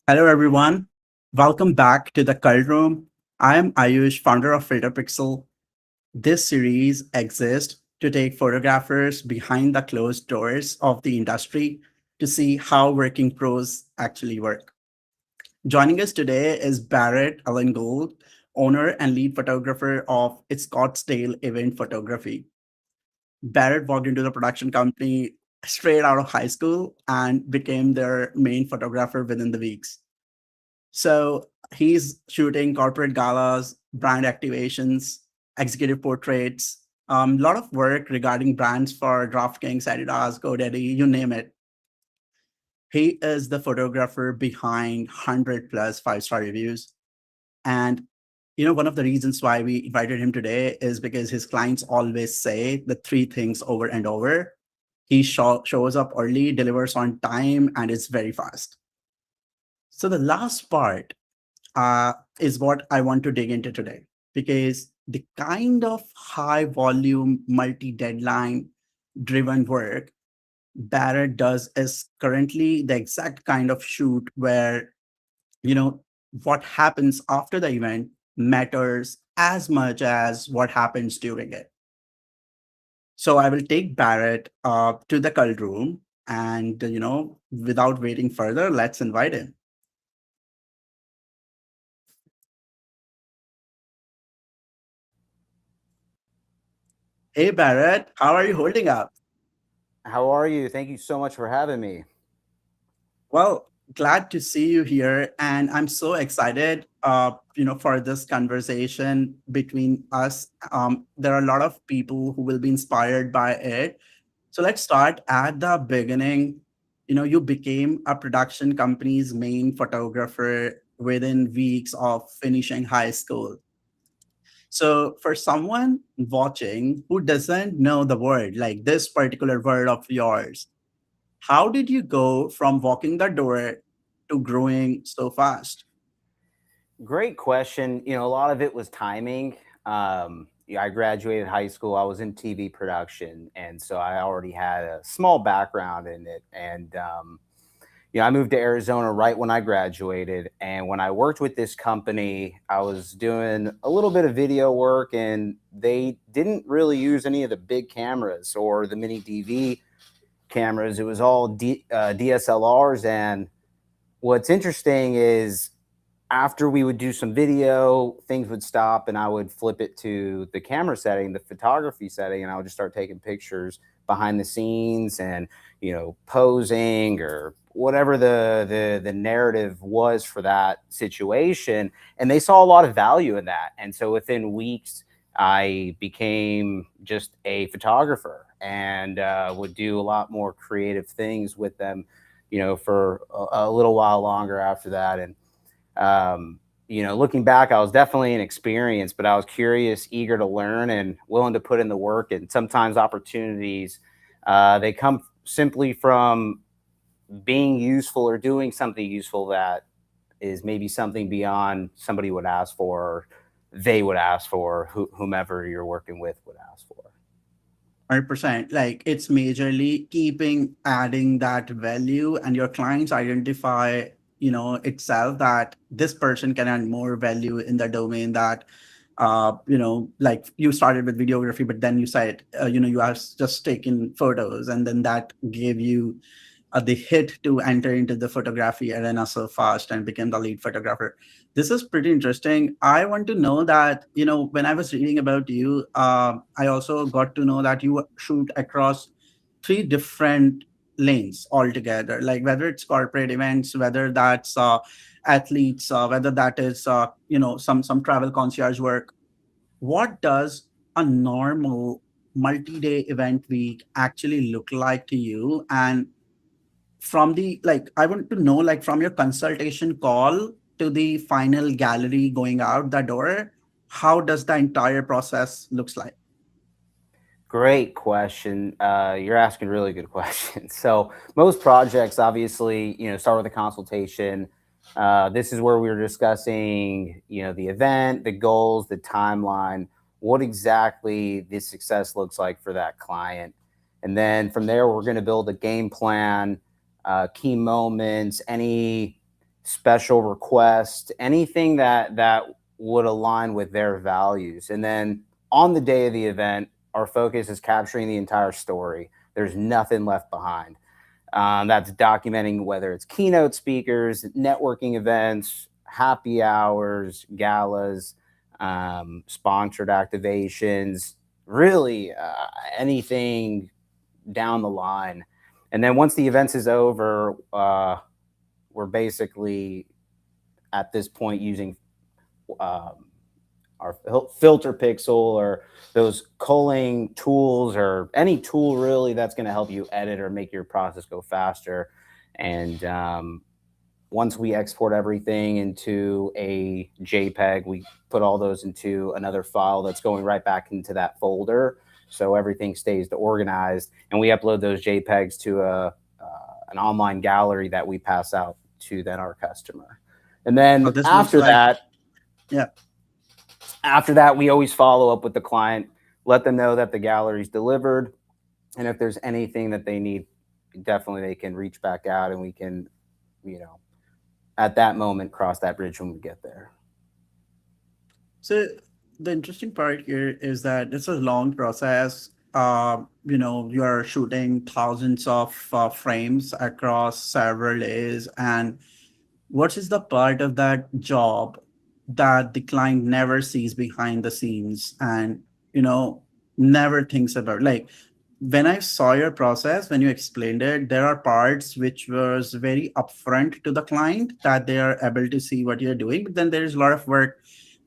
Hello, everyone. Welcome back to the CullRoom. I am Ayush, founder of FilterPixel. This series exists to take photographers behind the closed doors of the industry to see how working pros actually work. Joining us today is Barret Elengold, owner and lead photographer of Scottsdale Event Photography. Barrett walked into the production company straight out of high school and became their main photographer within the weeks. So he's shooting corporate galas, brand activations, executive portraits, a lot of work regarding brands for DraftKings, Adidas, GoDaddy, you name it. He is the photographer behind 100 plus five-star reviews. And one of the reasons why we invited him today is because his clients always say the three things over and over. He shows up early, delivers on time, and is very fast. So the last part is what I want to dig into today, because the kind of high volume, multi deadline driven work Barrett does is currently the exact kind of shoot where, you know, what happens after the event matters as much as what happens during it. So I will take Barrett to the cull room and, without waiting further, let's invite him. Hey, Barrett, how are you holding up? How are you? Thank you so much for having me. Well, glad to see you here, and I'm so excited, for this conversation between us. There are a lot of people who will be inspired by it. So let's start at the beginning. You became a production company's main photographer within weeks of finishing high school. So for someone watching who doesn't know the word, like this particular word of yours, how did you go from walking the door to growing so fast? Great question. A lot of it was timing. I graduated high school. I was in TV production, and so I already had a small background in it. I moved to Arizona right when I graduated. And when I worked with this company, I was doing a little bit of video work, and they didn't really use any of the big cameras or the mini DV cameras. It was all DSLRs. And what's interesting is after we would do some video, things would stop and I would flip it to the camera setting, the photography setting, and I would just start taking pictures behind the scenes and, posing or whatever the narrative was for that situation. And they saw a lot of value in that. And so within weeks, I became just a photographer and would do a lot more creative things with them, for a little while longer after that. And looking back, I was definitely inexperienced, but I was curious, eager to learn, and willing to put in the work. And sometimes opportunities, they come simply from being useful or doing something useful that is maybe something beyond somebody would ask for, or they would ask for, whomever you're working with would ask for. 100%. Like it's majorly keeping adding that value, and your clients identify, itself that this person can add more value in the domain that, like you started with videography, but then you said, you are just taking photos, and then that gave you the hit to enter into the photography arena so fast and became the lead photographer. This is pretty interesting. I want to know that, when I was reading about you, I also got to know that you shoot across three different lanes altogether, like whether it's corporate events, whether that's athletes, whether that is, some travel concierge work. What does a normal multi-day event week actually look like to you? And from the like I want to know, like, from your consultation call to the final gallery going out the door, how does the entire process looks like? Great question. You're asking really good questions. So most projects, obviously, start with a consultation. This is where we were discussing, the event, the goals, the timeline, what exactly the success looks like for that client. And then from there, we're going to build a game plan, key moments, any special request, anything that would align with their values. And then on the day of the event, our focus is capturing the entire story. There's nothing left behind. That's documenting whether it's keynote speakers, networking events, happy hours, galas, sponsored activations, really anything down the line. And then once the events is over, we're basically at this point using our FilterPixel or those culling tools or any tool really that's going to help you edit or make your process go faster. And once we export everything into a JPEG, we put all those into another file that's going right back into that folder. So everything stays organized, and we upload those JPEGs to an online gallery that we pass out to then our customer. And then Oh, this looks like, yeah. after that, we always follow up with the client, let them know that the gallery's delivered. And if there's anything that they need, definitely they can reach back out and we can, at that moment, cross that bridge when we get there. So the interesting part here is that it's a long process. You are shooting thousands of frames across several days, and what is the part of that job that the client never sees behind the scenes and you know never thinks about? Like, when I saw your process, when you explained it, there are parts which was very upfront to the client that they are able to see what you're doing, but then there is a lot of work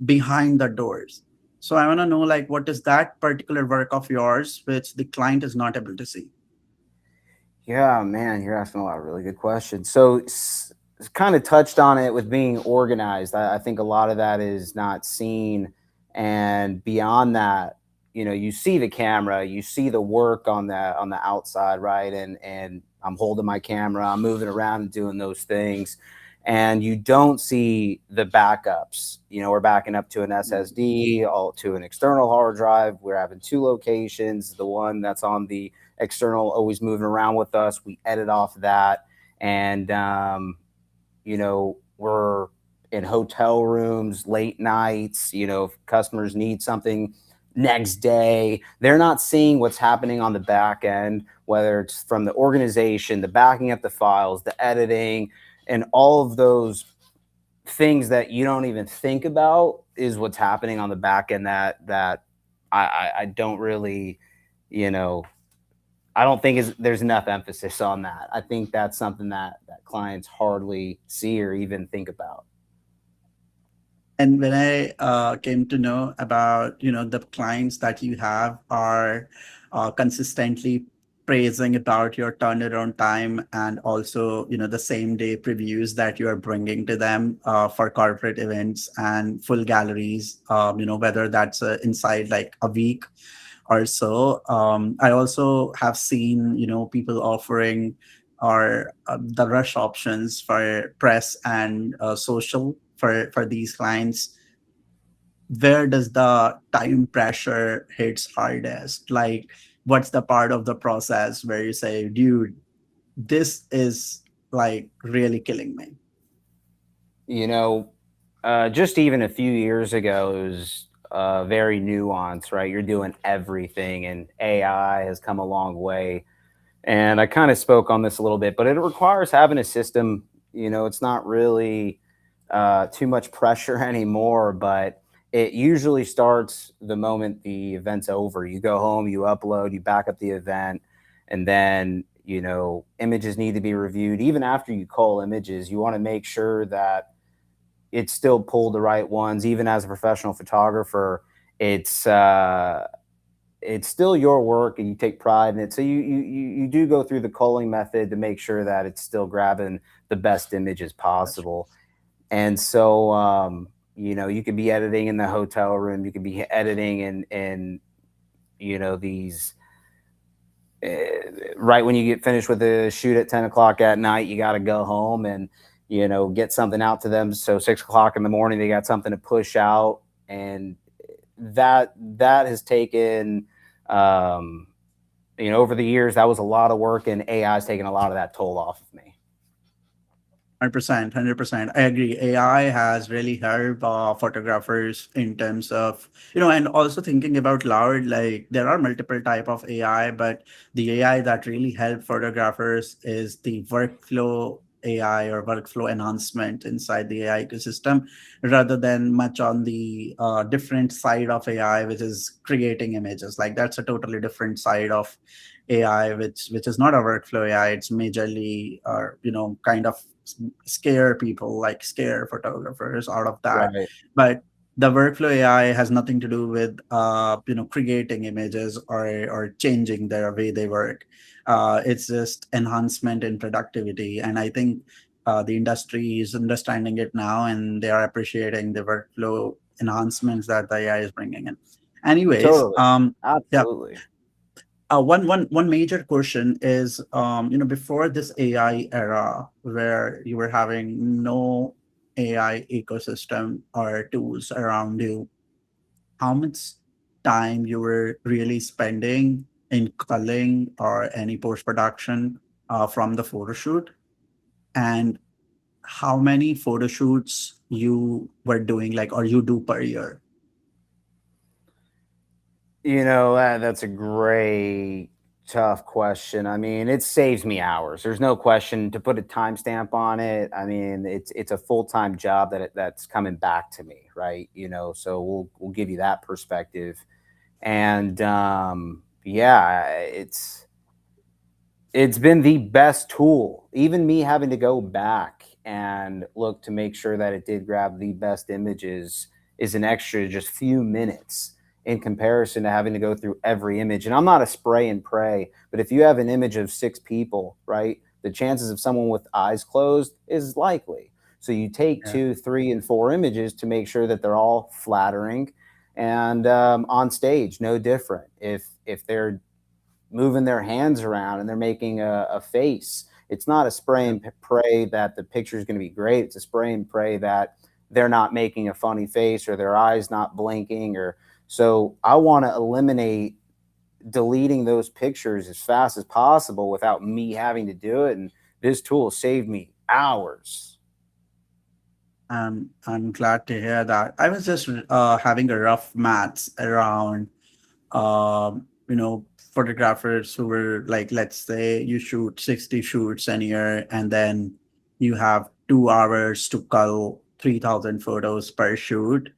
behind the doors. So I want to know, like, what is that particular work of yours which the client is not able to see? Yeah, man, you're asking a lot of really good questions. So, kind of touched on it with being organized. I think a lot of that is not seen, and beyond that, you see the camera, you see the work on the outside, right? And I'm holding my camera, I'm moving around and doing those things, and you don't see the backups. We're backing up to an SSD, all to an external hard drive. We're having two locations. The one that's on the external always moving around with us. We edit off that, and we're in hotel rooms late nights. If customers need something next day, they're not seeing what's happening on the back end, whether it's from the organization, the backing up the files, the editing, and all of those things that you don't even think about is what's happening on the back end that I don't really, I don't think there's enough emphasis on that. I think that's something that clients hardly see or even think about. And when I came to know about, the clients that you have are consistently praising about your turnaround time, and also, the same day previews that you are bringing to them for corporate events and full galleries, whether that's inside like a week or so. I also have seen, people offering or the rush options for press and social for these clients. Where does the time pressure hits hardest? Like, what's the part of the process where you say, dude, this is like really killing me? You know, just even a few years ago, it was very nuanced, right? You're doing everything, and AI has come a long way. And I kind of spoke on this a little bit, but it requires having a system. It's not really too much pressure anymore, but it usually starts the moment the event's over. You go home, you upload, you back up the event, and then images need to be reviewed. Even after you cull images, you want to make sure that it's still pulled the right ones. Even as a professional photographer, it's still your work and you take pride in it. So you do go through the culling method to make sure that it's still grabbing the best images possible. And so you could be editing in the hotel room, you could be editing in these right when you get finished with the shoot at 10 o'clock at night, you got to go home and get something out to them. So 6 o'clock in the morning, they got something to push out, and that has taken over the years, that was a lot of work, and AI has taken a lot of that toll off of me. 100%, 100%. I agree. AI has really helped photographers in terms of, and also thinking about loud, like there are multiple type of AI, but the AI that really help photographers is the workflow AI or workflow enhancement inside the AI ecosystem, rather than much on the different side of AI, which is creating images. Like that's a totally different side of AI, which is not a workflow AI. It's majorly, kind of scare people, like scare photographers out of that. Right. But the workflow AI has nothing to do with creating images or changing their way they work. It's just enhancement in productivity, and I think the industry is understanding it now, and they are appreciating the workflow enhancements that the AI is bringing in. Anyways, Totally. yeah, Absolutely. one major question is, before this AI era, where you were having no AI ecosystem or tools around you, how much time you were really spending in culling or any post production from the photo shoot, and how many photo shoots you were doing, like, or you do per year? That's a great, tough question. I mean, it saves me hours. There's no question to put a timestamp on it. I mean, it's a full time job that's coming back to me, right? So we'll give you that perspective. And yeah, it's been the best tool. Even me having to go back and look to make sure that it did grab the best images is an extra just few minutes in comparison to having to go through every image. And I'm not a spray and pray, but if you have an image of six people, right, the chances of someone with eyes closed is likely. So you take Yeah. two, three, and four images to make sure that they're all flattering, and on stage, no different. If they're moving their hands around and they're making a face, it's not a spray Yeah. and pray that the picture is going to be great. It's a spray and pray that they're not making a funny face or their eyes not blinking. Or so I want to eliminate deleting those pictures as fast as possible without me having to do it. And this tool saved me hours. I'm glad to hear that. I was just having a rough maths around, photographers who were like, let's say you shoot 60 shoots a year, and then you have 2 hours to cull 3,000 photos per shoot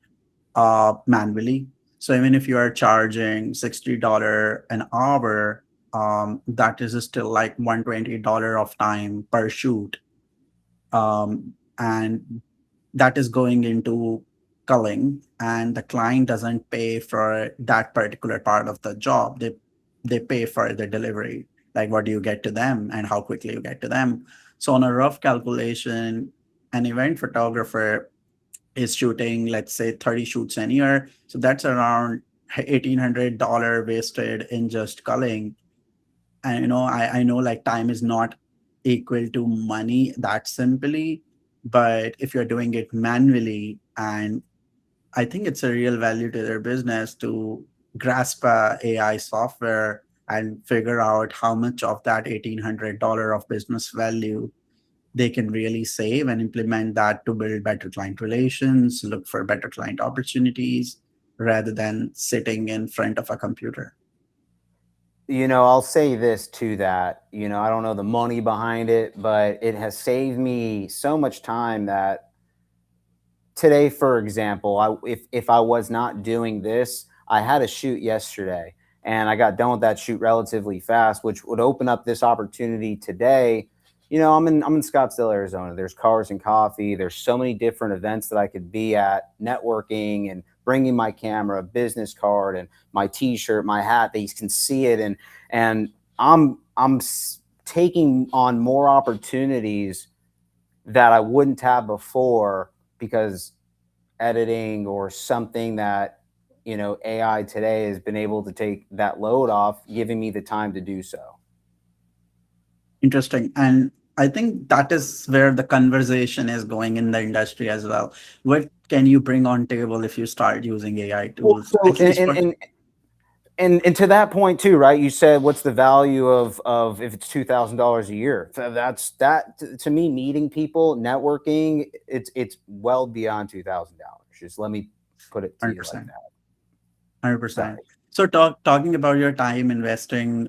manually. So even if you are charging $60 an hour, that is still like $120 of time per shoot. And that is going into culling, and the client doesn't pay for that particular part of the job. They pay for the delivery, like what do you get to them and how quickly you get to them. So on a rough calculation, an event photographer is shooting, let's say, 30 shoots a year, so that's around $1,800 wasted in just culling. And I know, like, time is not equal to money that simply, but if you're doing it manually, and I think it's a real value to their business to grasp AI software and figure out how much of that $1,800 of business value they can really save, and implement that to build better client relations, look for better client opportunities, rather than sitting in front of a computer. I'll say this to that. I don't know the money behind it, but it has saved me so much time that today, for example, if I was not doing this, I had a shoot yesterday and I got done with that shoot relatively fast, which would open up this opportunity today. I'm in Scottsdale, Arizona. There's Cars and Coffee. There's so many different events that I could be at, networking and bringing my camera, business card, and my T-shirt, my hat. They can see it, and taking on more opportunities that I wouldn't have before because editing or something that AI today has been able to take that load off, giving me the time to do so. Interesting. And I think that is where the conversation is going in the industry as well. What can you bring on table if you start using AI Well, tools, so at least for? and to that point too, right? You said what's the value of if it's $2,000 a year? So that's that to me. Meeting people, networking, it's well beyond $2,000. Just let me put it to you like 100%. that. Sorry. 100%. So talking about your time investing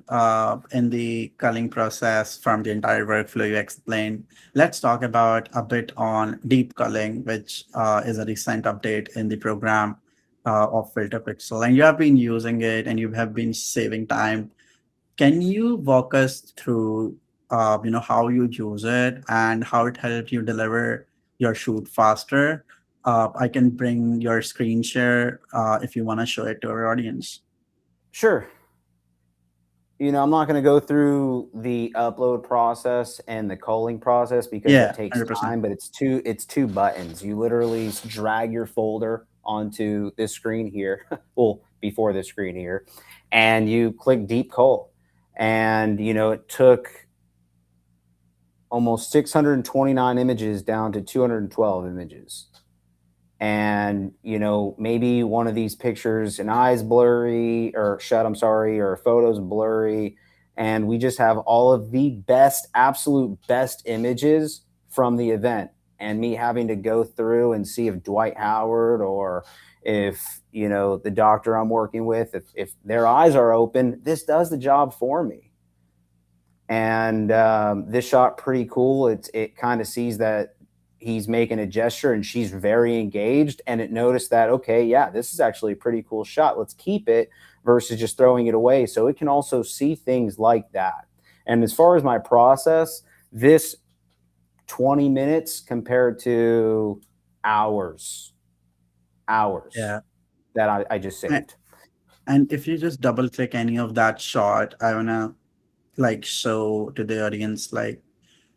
in the culling process from the entire workflow you explained, let's talk about a bit on deep culling, which is a recent update in the program of FilterPixel. And you have been using it and you have been saving time. Can you walk us through, how you use it and how it helped you deliver your shoot faster? I can bring your screen share if you want to show it to our audience. Sure. I'm not going to go through the upload process and the culling process because that Yeah, takes 100%. time, but it's two buttons. You literally drag your folder onto this screen here, well, before this screen here, and you click deep cull. And it took almost 629 images down to 212 images. And maybe one of these pictures, an eye's blurry or shut, I'm sorry, or a photo's blurry, and we just have all of the best, absolute best images from the event, and me having to go through and see if Dwight Howard or if the doctor I'm working with, if their eyes are open, this does the job for me. And this shot pretty cool. It kind of sees that he's making a gesture and she's very engaged, and it noticed that, okay, yeah, this is actually a pretty cool shot, let's keep it, versus just throwing it away. So it can also see things like that. And as far as my process, this 20 minutes compared to hours Yeah. that I just A- saved. And if you just double click any of that shot, I want to like show to the audience like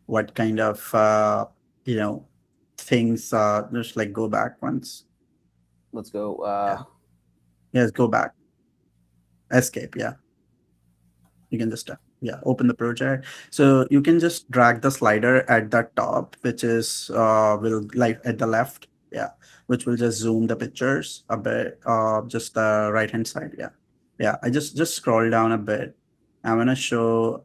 what kind of, you know, things, just like go back once. Let's go. Yeah. Yes, go back. Escape. Yeah. You can just open the project, so you can just drag the slider at the top, which is will like at the left, yeah, which will just zoom the pictures a bit, just the right hand side, yeah. Yeah, I just scroll down a bit. I'm gonna show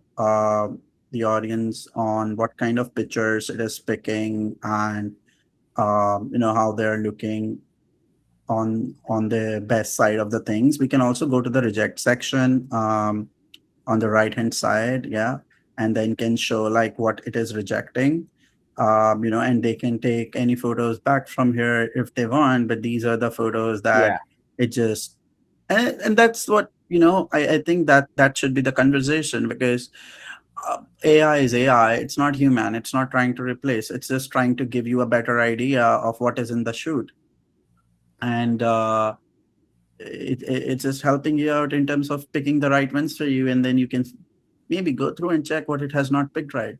the audience on what kind of pictures it is picking, and how they're looking on the best side of the things. We can also go to the reject section, on the right hand side, yeah, and then can show like what it is rejecting, and they can take any photos back from here if they want, but these are the photos Yeah. that it just, and that's what, I think that that should be the conversation, because AI is AI, it's not human, it's not trying to replace, it's just trying to give you a better idea of what is in the shoot. And it's just helping you out in terms of picking the right ones for you, and then you can maybe go through and check what it has not picked right.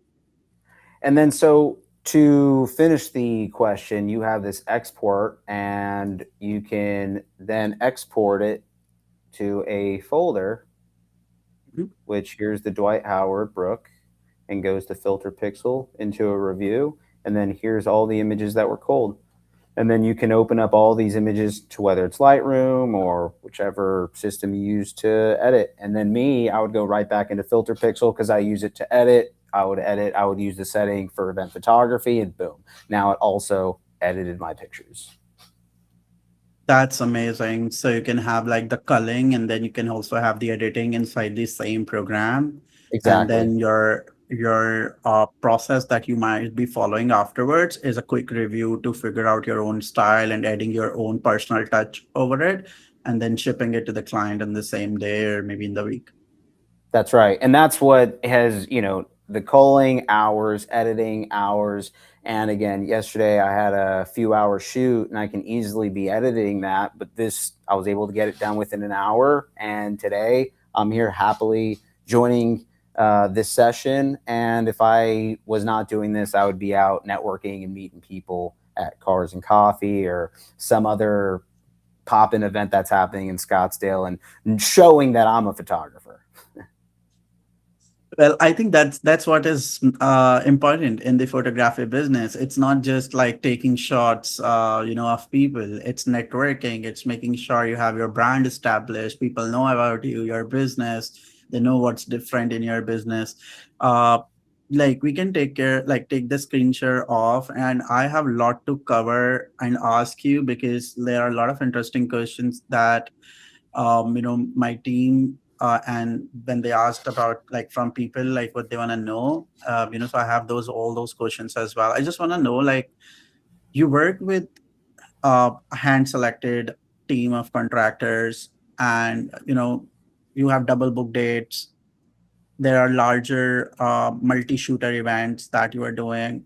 And then, so to finish the question, you have this export, and you can then export it to a folder, Mhm. which here's the Dwight Howard Brook, and goes to FilterPixel into a review. And then here's all the images that were culled. And then you can open up all these images to whether it's Lightroom or whichever system you use to edit. And then I would go right back into FilterPixel because I use it to edit. I would use the setting for event photography, and boom. Now it also edited my pictures. That's amazing. So you can have like the culling, and then you can also have the editing inside the same program. And Exactly. then your process that you might be following afterwards is a quick review to figure out your own style and adding your own personal touch over it, and then shipping it to the client in the same day or maybe in the week. That's right. And that's what has, the culling hours, editing hours. And again, yesterday I had a few hour shoot and I can easily be editing that, but I was able to get it done within an hour. And today I'm here happily joining this session. And if I was not doing this, I would be out networking and meeting people at Cars and Coffee or some other pop-in event that's happening in Scottsdale, and showing that I'm a photographer. Well, I think that's what is important in the photography business. It's not just like taking shots, of people. It's networking. It's making sure you have your brand established. People know about you, your business. They know what's different in your business. Uh, like we can take the screen share off, and I have a lot to cover and ask you because there are a lot of interesting questions that my team and when they asked about like from people like what they want to know, so I have those all those questions as well. I just want to know like you work with a hand selected team of contractors, and you have double book dates. There are larger multi shooter events that you are doing,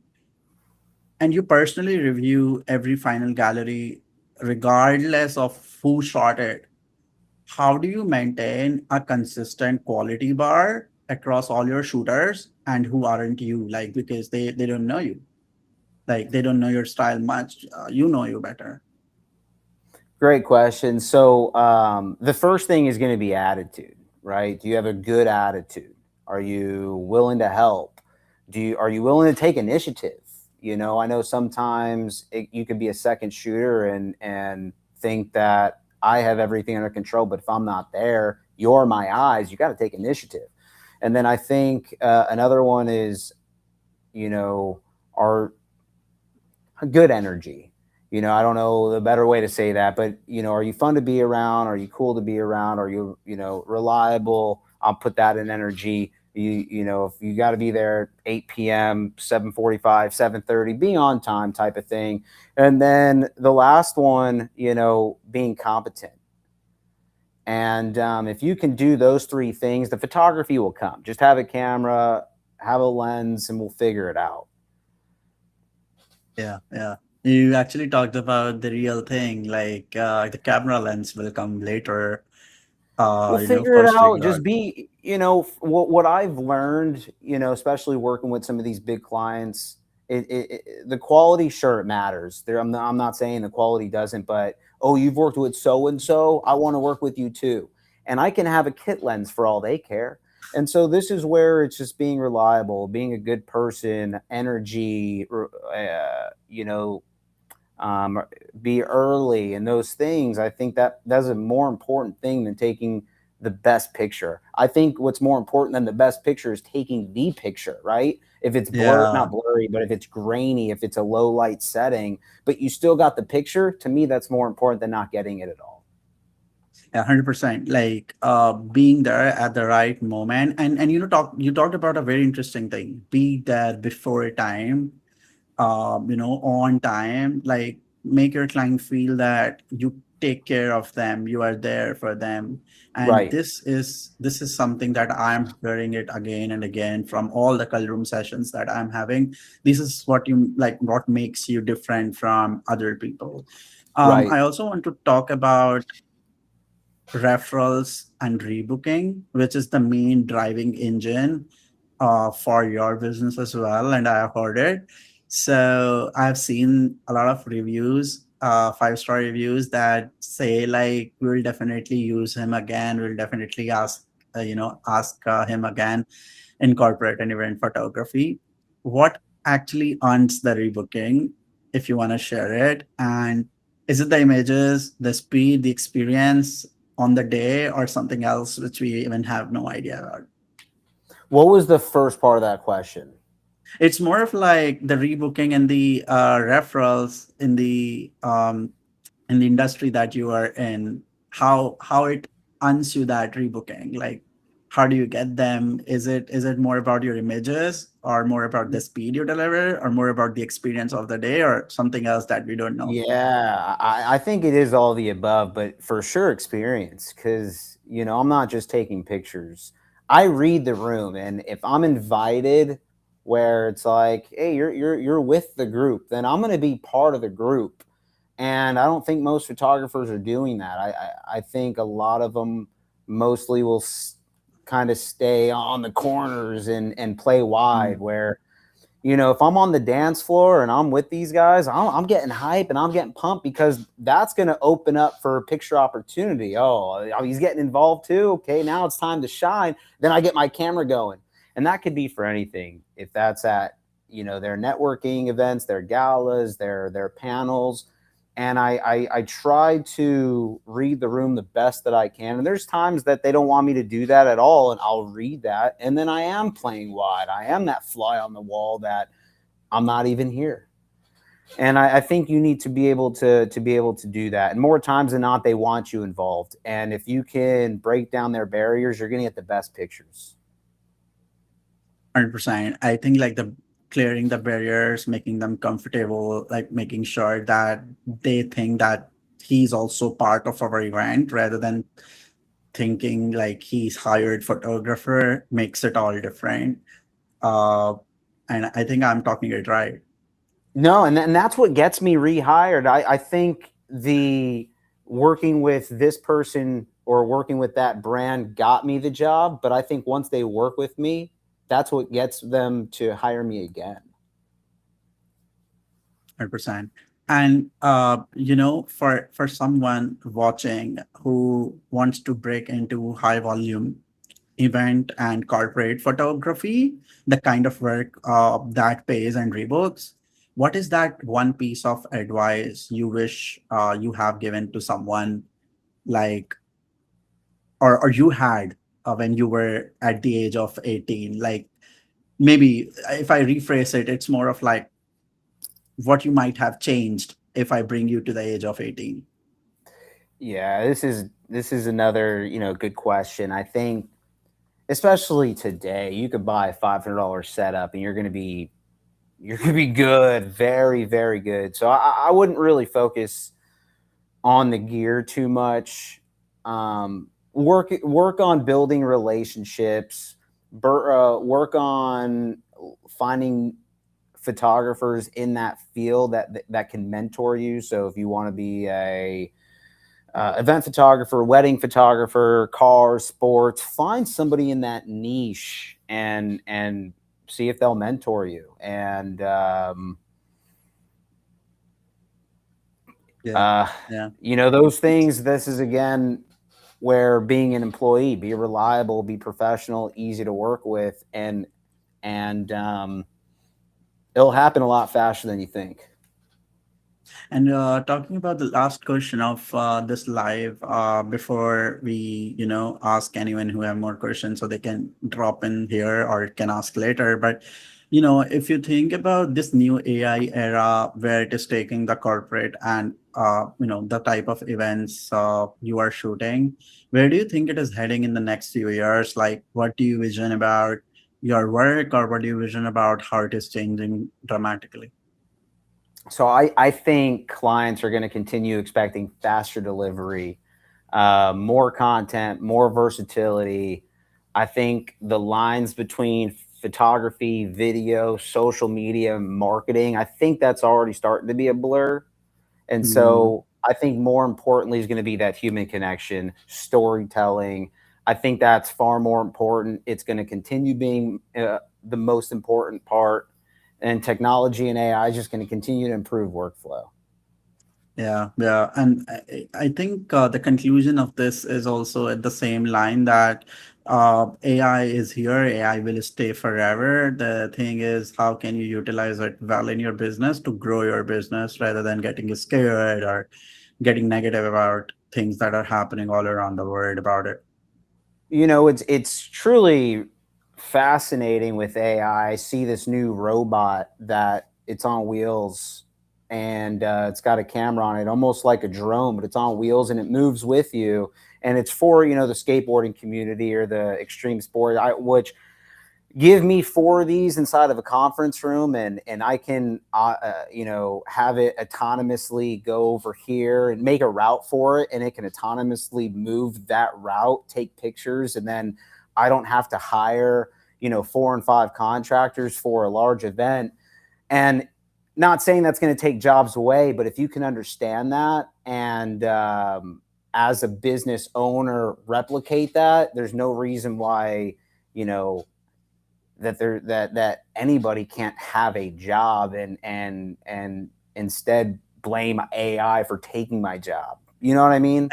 and you personally review every final gallery regardless of who shot it. How do you maintain a consistent quality bar across all your shooters and who aren't you, like because they don't know you, like they don't know your style much, you know you better. Great question. So the first thing is going to be attitude, right? Do you have a good attitude? Are you willing to help? Are you willing to take initiative? I know sometimes you could be a second shooter and think that I have everything under control, but if I'm not there, you're my eyes. You got to take initiative. And then I think another one is, our good energy. I don't know the better way to say that, but are you fun to be around? Are you cool to be around? Are you reliable? I'll put that in energy. If you got to be there 8 p.m., 7:45, 7:30, be on time type of thing. And then the last one, being competent. And if you can do those three things, the photography will come. Just have a camera, have a lens, and we'll figure it out. Yeah, yeah. You actually talked about the real thing, like the camera lens will come later. We'll figure it First out. figure Just out. be, what I've learned, especially working with some of these big clients, the quality, sure, it matters. I'm not saying the quality doesn't, but oh, you've worked with so and so, I want to work with you too. And I can have a kit lens for all they care. And so this is where it's just being reliable, being a good person, energy, um, be early and those things. I think that's a more important thing than taking the best picture. I think what's more important than the best picture is taking the picture, right? If it's Yeah, not blurry, but if it's grainy, if it's a low light setting, but you still got the picture, to me, that's more important than not getting it at all. yeah, 100%. Like being there at the right moment, and you talked about a very interesting thing. Be there before time, on time, like make your client feel that you take care of them, you are there for them. And Right, this is something that I'm hearing it again and again from all the CullRoom sessions that I'm having. This is what you like, what makes you different from other people. right. I also want to talk about referrals and rebooking, which is the main driving engine for your business as well. And I have heard it. So I've seen a lot of reviews, 5-star reviews that say like we'll definitely use him again. We'll definitely ask him again in corporate and event photography. What actually earns the rebooking, if you want to share it? And is it the images, the speed, the experience on the day, or something else which we even have no idea about? What was the first part of that question? It's more of like the rebooking and the referrals in the industry that you are in. How it earns you that rebooking? Like, how do you get them? Is it more about your images, or more about the speed you deliver, or more about the experience of the day, or something else that we don't know? Yeah, I think it is all the above, but for sure experience, because I'm not just taking pictures. I read the room, and if I'm invited, where it's like, hey, you're with the group, then I'm going to be part of the group. And I don't think most photographers are doing that. I think a lot of them mostly will kind of stay on the corners and play wide, Mm. where if I'm on the dance floor and I'm with these guys, I'm getting hype and I'm getting pumped, because that's going to open up for a picture opportunity. Oh, he's getting involved too. Okay, now it's time to shine. Then I get my camera going. And that could be for anything. If that's at, their networking events, their galas, their panels. And I try to read the room the best that I can. And there's times that they don't want me to do that at all, and I'll read that. And then I am playing wide. I am that fly on the wall that I'm not even here. And I think you need to be able to do that. And more times than not, they want you involved. And if you can break down their barriers, you're going to get the best pictures. 100%. I think like the clearing the barriers, making them comfortable, like making sure that they think that he's also part of our event rather than thinking like he's hired photographer makes it all different. Uh, and I think I'm talking it right. No, and that's what gets me rehired. I think the working with this person or working with that brand got me the job, but I think once they work with me, that's what gets them to hire me again. 100%. And for someone watching who wants to break into high volume event and corporate photography, the kind of work that pays and rebooks, what is that one piece of advice you wish you have given to someone like, or you had when you were at the age of 18? Like maybe if I rephrase it, it's more of like what you might have changed if I bring you to the age of 18. Yeah, this is another, good question. I think especially today, you could buy a $500 setup and you're gonna be good, very, very good. So I wouldn't really focus on the gear too much. Work on building relationships. Work on finding photographers in that field that can mentor you. So if you want to be a event photographer, wedding photographer, cars, sports, find somebody in that niche and see if they'll mentor you. And Yeah. Yeah. those things. This is again where being an employee, be reliable, be professional, easy to work with, and it'll happen a lot faster than you think. And talking about the last question of this live, before we, ask anyone who have more questions, so they can drop in here or can ask later. But, if you think about this new AI era where it is taking the corporate and, the type of events you are shooting, where do you think it is heading in the next few years? Like, what do you vision about your work, or what do you vision about how it is changing dramatically? So I think clients are going to continue expecting faster delivery, more content, more versatility. I think the lines between photography, video, social media, marketing, I think that's already starting to be a blur. And Mm, so I think more importantly is going to be that human connection, storytelling. I think that's far more important. It's going to continue being the most important part. And technology and AI is just going to continue to improve workflow. Yeah, yeah. And I think the conclusion of this is also at the same line that AI is here, AI will stay forever. The thing is, how can you utilize it well in your business to grow your business rather than getting scared or getting negative about things that are happening all around the world about it? It's truly fascinating with AI. I see this new robot that it's on wheels, and it's got a camera on it, almost like a drone, but it's on wheels and it moves with you. And it's for the skateboarding community or the extreme sport, which give me four of these inside of a conference room, and I can have it autonomously go over here and make a route for it, and it can autonomously move that route, take pictures, and then I don't have to hire 4 and 5 contractors for a large event. And not saying that's going to take jobs away, but if you can understand that and as a business owner replicate that, there's no reason why you know that anybody can't have a job and instead blame AI for taking my job. You know what I mean?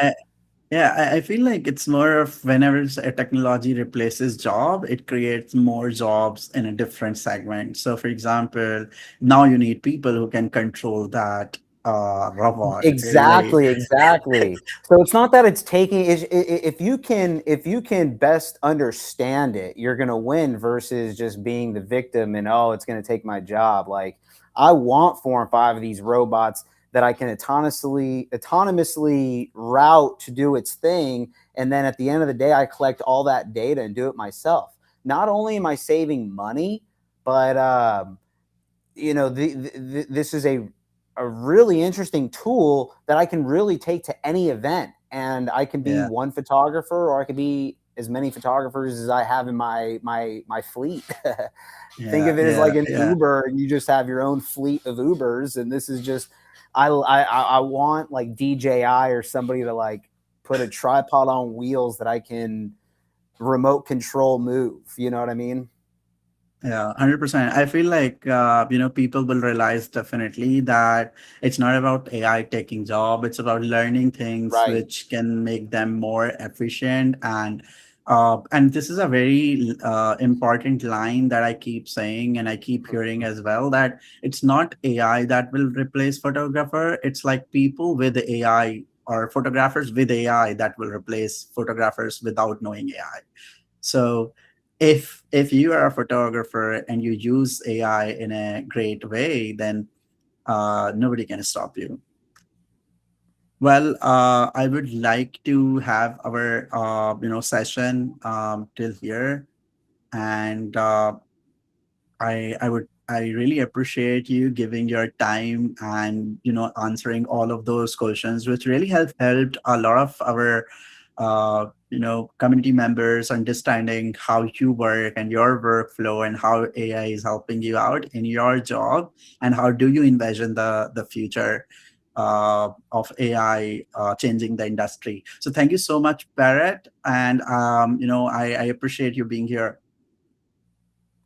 Yeah, I feel like it's more of whenever a technology replaces job, it creates more jobs in a different segment. So, for example, now you need people who can control that robot, right? Exactly, exactly. So it's not that it's taking if you can best understand it, you're gonna win versus just being the victim and oh, it's gonna take my job. Like I want 4 and 5 of these robots that I can autonomously route to do its thing, and then at the end of the day, I collect all that data and do it myself. Not only am I saving money, but you know, this is a really interesting tool that I can really take to any event, and I can be Yeah, one photographer, or I could be as many photographers as I have in my fleet. Think yeah, of it as yeah, like an yeah. Uber, and you just have your own fleet of Ubers, and this is just I want like DJI or somebody to like put a tripod on wheels that I can remote control move. You know what I mean? Yeah, 100%. I feel like people will realize definitely that it's not about AI taking job. It's about learning things Right. which can make them more efficient. And this is a very important line that I keep saying and I keep hearing as well, that it's not AI that will replace photographer. It's like people with AI or photographers with AI that will replace photographers without knowing AI. So if you are a photographer and you use AI in a great way, then nobody can stop you. Well, I would like to have our session till here, and I really appreciate you giving your time and answering all of those questions, which really helped a lot of our community members understanding how you work and your workflow and how AI is helping you out in your job and how do you envision the future of AI changing the industry. So thank you so much, Barrett, and I appreciate you being here.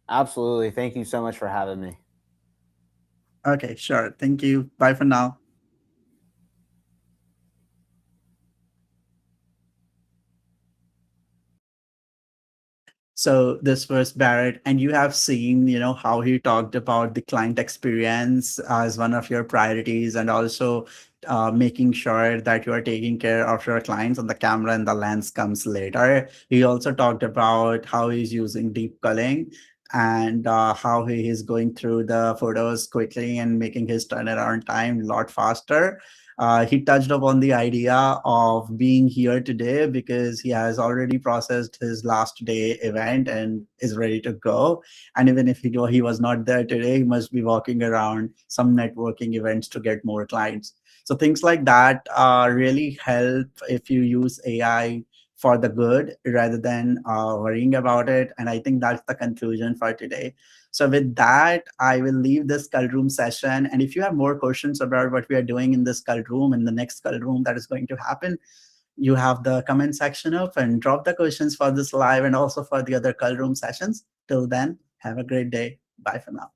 Absolutely. Thank you so much for having me. Okay, sure. Thank you. Bye for now. So this was Barrett, and you have seen, how he talked about the client experience as one of your priorities, and also making sure that you are taking care of your clients on the camera and the lens comes later. He also talked about how he's using deep culling and how he is going through the photos quickly and making his turnaround time a lot faster. He touched upon the idea of being here today because he has already processed his last day event and is ready to go. And even if he was not there today, he must be walking around some networking events to get more clients. So things like that really help if you use AI for the good rather than worrying about it. And I think that's the conclusion for today. So with that, I will leave this Cull Room session. And if you have more questions about what we are doing in this Cull Room, in the next Cull Room that is going to happen, you have the comment section up and drop the questions for this live and also for the other Cull Room sessions. Till then, have a great day. Bye for now.